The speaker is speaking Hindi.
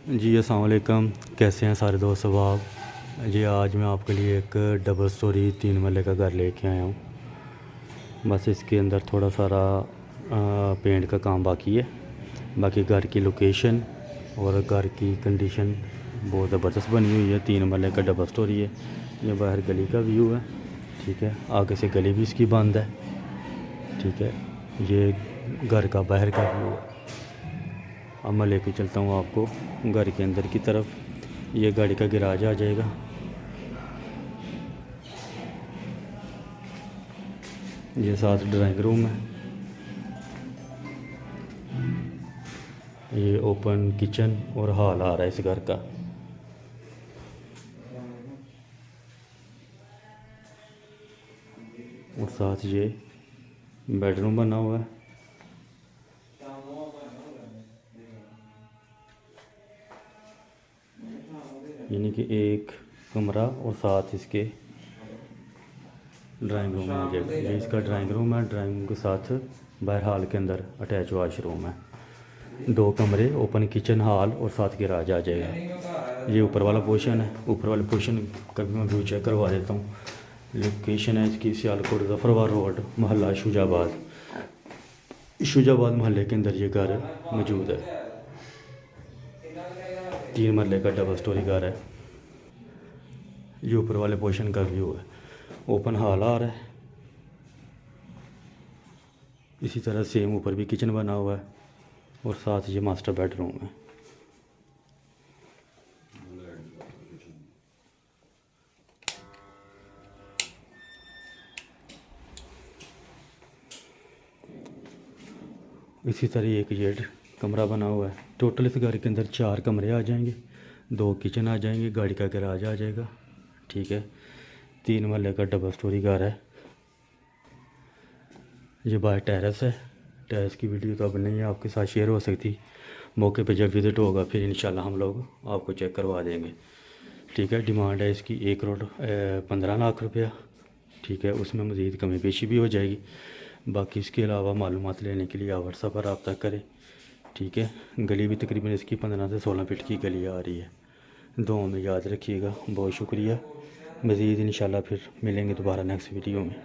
जी अस्सलाम वालेकुम, कैसे हैं सारे दोस्त अहबाब। जी आज मैं आपके लिए एक डबल स्टोरी 3 महले का घर लेके आया हूँ। बस इसके अंदर थोड़ा सारा पेंट का काम बाकी है। बाकी घर की लोकेशन और घर की कंडीशन बहुत ज़बरदस्त बनी हुई है। 3 महले का डबल स्टोरी है। ये बाहर गली का व्यू है, ठीक है। आगे से गली भी इसकी बंद है, ठीक है। ये घर का बाहर का व्यू है। अब मैं लेके चलता हूँ आपको घर के अंदर की तरफ। ये गाड़ी का गैराज आ जाएगा। ये साथ ड्राइंग रूम है। ये ओपन किचन और हॉल आ रहा है इस घर का। और साथ ये बेडरूम बना हुआ है। यानी कि एक कमरा और साथ इसके ड्राइंग रूम आ जाएगा। ये इसका ड्राइंग रूम है। ड्राइंग रूम के साथ बाहर हॉल के अंदर अटैच वाशरूम है। 2 कमरे, ओपन किचन, हॉल और साथ गैराज आ जाएगा। ये ऊपर वाला पोर्शन है। ऊपर वाले पोर्शन का भी मैं व्यू चेक करवा देता हूँ। लोकेशन है इसकी सियालकोट जफरवार रोड, मोहल्ला शुजाबाद। शुजाबाद मोहल्ले के अंदर ये घर मौजूद है। 3 महले का डबल स्टोरी घर है। ये ऊपर वाले पोर्शन का व्यू है। ओपन हॉल आ रहा है। इसी तरह सेम ऊपर भी किचन बना हुआ है और साथ ये मास्टर बेडरूम है। इसी तरह एक ये कमरा बना हुआ है। टोटल इस घर के अंदर 4 कमरे आ जाएंगे, 2 किचन आ जाएंगे, गाड़ी का गैराज आ जाएगा, ठीक है। 3 महले का डबल स्टोरी घर है। ये बाहर टेरेस है। टेरेस की वीडियो तो अब नहीं है आपके साथ शेयर हो सकती। मौके पे जब विज़िट होगा फिर इंशाल्लाह हम लोग आपको चेक करवा देंगे, ठीक है। डिमांड है इसकी 1 करोड़ 15 लाख रुपया, ठीक है। उसमें मज़ीद कमी पेशी भी हो जाएगी। बाकी इसके अलावा मालूमात लेने के लिए आप व्हाट्सएप पर रब्ता करें, ठीक है। गली भी तकरीबन इसकी 15 से 16 फीट की गली आ रही है। दुआ में याद रखिएगा। बहुत शुक्रिया। मज़ीद इंशाल्लाह फिर मिलेंगे दोबारा नेक्स्ट वीडियो में।